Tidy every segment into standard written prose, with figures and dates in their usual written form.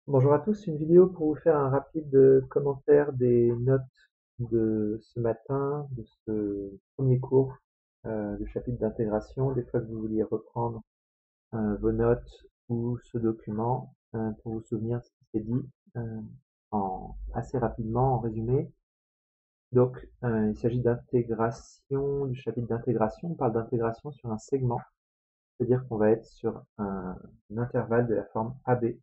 Bonjour à tous, une vidéo pour vous faire un rapide commentaire des notes de ce matin, de ce premier cours du chapitre d'intégration. Des fois que vous vouliez reprendre vos notes ou ce document pour vous souvenir ce qui s'est dit assez rapidement en résumé. Donc il s'agit d'intégration, du chapitre d'intégration. On parle d'intégration sur un segment, c'est-à-dire qu'on va être sur un intervalle de la forme AB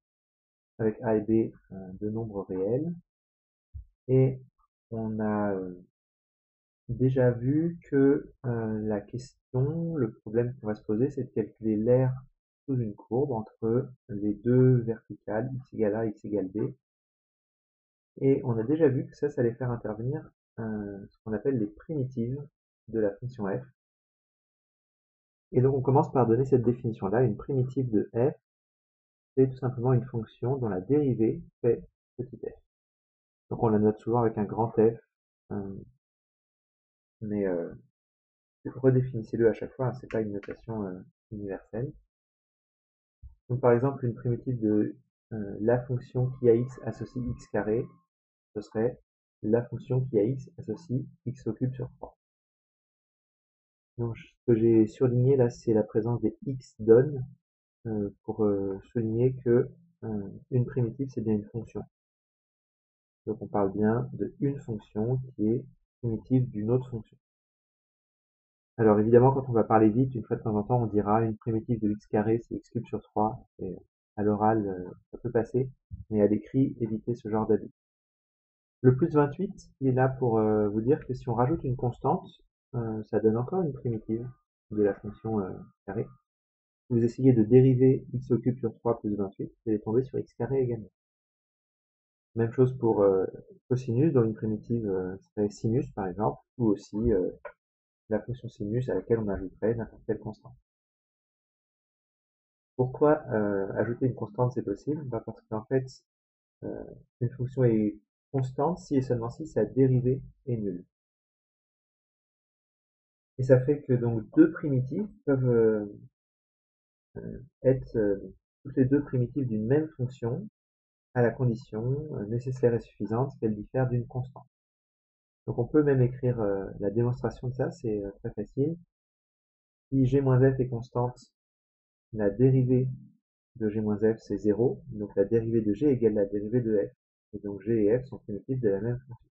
avec A et B de nombres réels. Et on a déjà vu que la question, le problème qu'on va se poser, c'est de calculer l'aire sous une courbe entre les deux verticales, x égale a, x égale b. Et on a déjà vu que ça allait faire intervenir ce qu'on appelle les primitives de la fonction f. Et donc on commence par donner cette définition-là. Une primitive de f, c'est tout simplement une fonction dont la dérivée fait petit f. Donc on la note souvent avec un grand F, mais redéfinissez-le à chaque fois, hein, c'est pas une notation universelle. Donc par exemple, une primitive de la fonction qui a x associe x carré, ce serait la fonction qui a x associe x au cube sur 3. Donc ce que j'ai surligné là, c'est la présence des x donne pour souligner que une primitive, c'est bien une fonction. Donc on parle bien de une fonction qui est primitive d'une autre fonction. Alors évidemment, quand on va parler vite, une fois de temps en temps, on dira une primitive de x carré, c'est x cube sur 3. Et à l'oral, ça peut passer, mais à l'écrit, évitez ce genre d'abus. Le plus 28, il est là pour vous dire que si on rajoute une constante, ça donne encore une primitive de la fonction carré. Si vous essayez de dériver x au cube sur 3 plus 28, vous allez tomber sur x carré également. Même chose pour cosinus, dont une primitive serait sinus par exemple, ou aussi la fonction sinus à laquelle on ajouterait n'importe quelle constante. Pourquoi ajouter une constante c'est possible? Parce qu'en fait, euh, une fonction est constante si et seulement si sa dérivée est nulle. Et ça fait que donc deux primitives peuvent être toutes les deux primitives d'une même fonction à la condition nécessaire et suffisante qu'elles diffèrent d'une constante. Donc on peut même écrire la démonstration de ça, c'est très facile. Si g-f est constante, la dérivée de g-f c'est 0, donc la dérivée de g égale la dérivée de f. Et donc g et f sont primitives de la même fonction.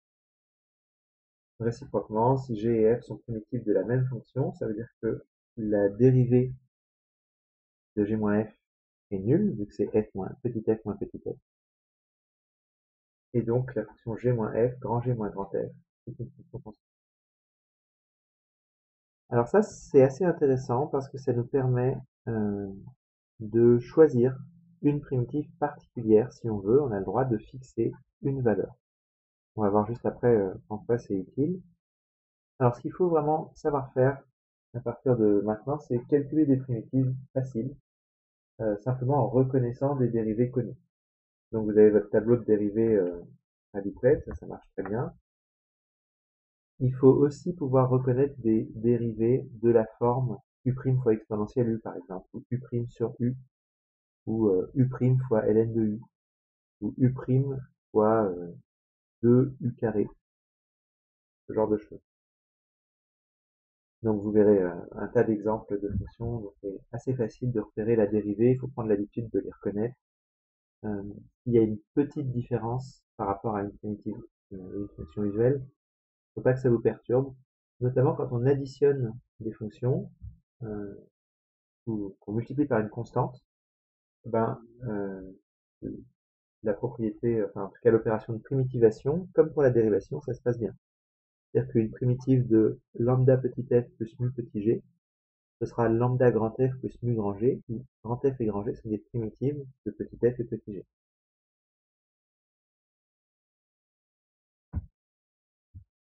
Réciproquement, si g et f sont primitives de la même fonction, ça veut dire que la dérivée de g-f est nulle, vu que c'est f moins petit f moins petit f. Et donc la fonction g-f, grand G moins grand f, est une fonction constante. Alors ça, c'est assez intéressant parce que ça nous permet de choisir une primitive particulière si on veut. On a le droit de fixer une valeur. On va voir juste après en quoi c'est utile. Alors ce qu'il faut vraiment savoir faire à partir de maintenant, c'est calculer des primitives faciles, simplement en reconnaissant des dérivées connues. Donc vous avez votre tableau de dérivées habituel, ça marche très bien. Il faut aussi pouvoir reconnaître des dérivées de la forme u' fois exponentielle u par exemple, ou u' sur u, ou u' fois ln de u, ou u' fois 2u carré, ce genre de choses. Donc vous verrez un tas d'exemples de fonctions, donc c'est assez facile de repérer la dérivée, il faut prendre l'habitude de les reconnaître. Il y a une petite différence par rapport à une primitive, une fonction usuelle, il ne faut pas que ça vous perturbe, notamment quand on additionne des fonctions, euh, ou qu'on multiplie par une constante, ben, la propriété, enfin en tout cas l'opération de primitivation, comme pour la dérivation, ça se passe bien. C'est-à-dire qu'une primitive de lambda petit f plus mu petit g, ce sera lambda grand F plus mu grand G, où grand F et grand G sont des primitives de petit f et petit g.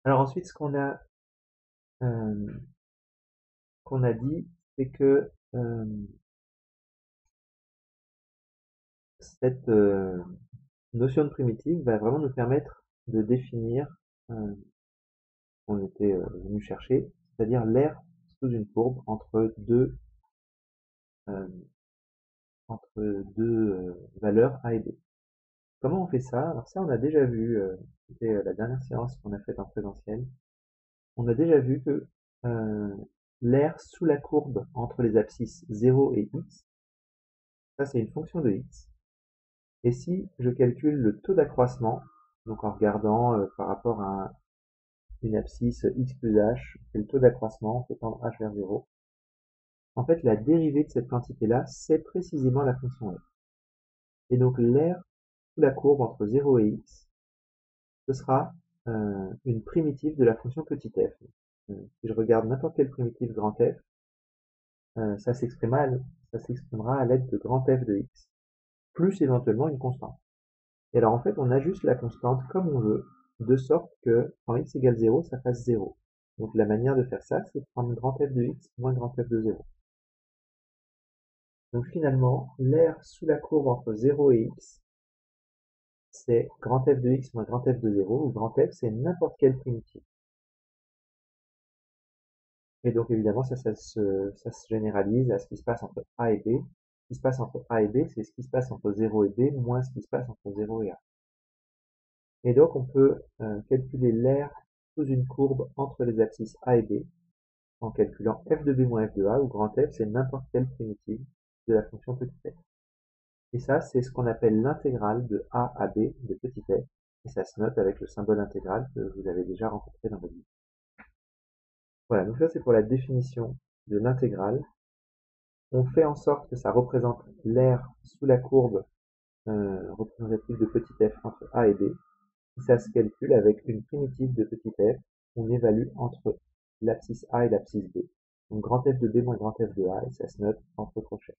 Alors ensuite, ce euh, qu'on a dit, c'est que cette notion de primitive va vraiment nous permettre de définir ce qu'on était venu chercher, c'est-à-dire l'aire sous une courbe euh, entre deux valeurs a et b. comment on fait ça? Alors ça, on a déjà vu, c'était la dernière séance qu'on a faite en présentiel. On a déjà vu que l'aire sous la courbe entre les abscisses 0 et x, ça c'est une fonction de x. Et si je calcule le taux d'accroissement, donc en regardant par rapport à une abscisse x plus h, c'est le taux d'accroissement, on fait tendre h vers 0. En fait, la dérivée de cette quantité-là, c'est précisément la fonction f. Et donc l'aire sous la courbe entre 0 et x, ce sera une primitive de la fonction petit f. Si je regarde n'importe quelle primitive grand f, ça s'exprimera à l'aide de grand f de x, plus éventuellement une constante. Et alors en fait, on ajuste la constante comme on veut, de sorte que quand x égale 0, ça fasse 0. Donc la manière de faire ça, c'est de prendre grand f de x moins grand f de 0. Donc finalement, l'aire sous la courbe entre 0 et x, c'est grand f de x moins grand f de 0, où grand f c'est n'importe quelle primitive. Et donc évidemment, ça se généralise à ce qui se passe entre a et b. Ce qui se passe entre a et b, c'est ce qui se passe entre 0 et b, moins ce qui se passe entre 0 et a. Et donc on peut calculer l'aire sous une courbe entre les abscisses a et b, en calculant f de b moins f de a, où grand f c'est n'importe quelle primitive de la fonction petit f. Et ça, c'est ce qu'on appelle l'intégrale de a à b de petit f, et ça se note avec le symbole intégral que vous avez déjà rencontré dans votre vie. Voilà, donc ça c'est pour la définition de l'intégrale. On fait en sorte que ça représente l'aire sous la courbe représentative de petit f entre a et b, et ça se calcule avec une primitive de petit f qu'on évalue entre l'abscisse a et l'abscisse b. Donc grand f de b moins grand f de a, et ça se note entre crochets.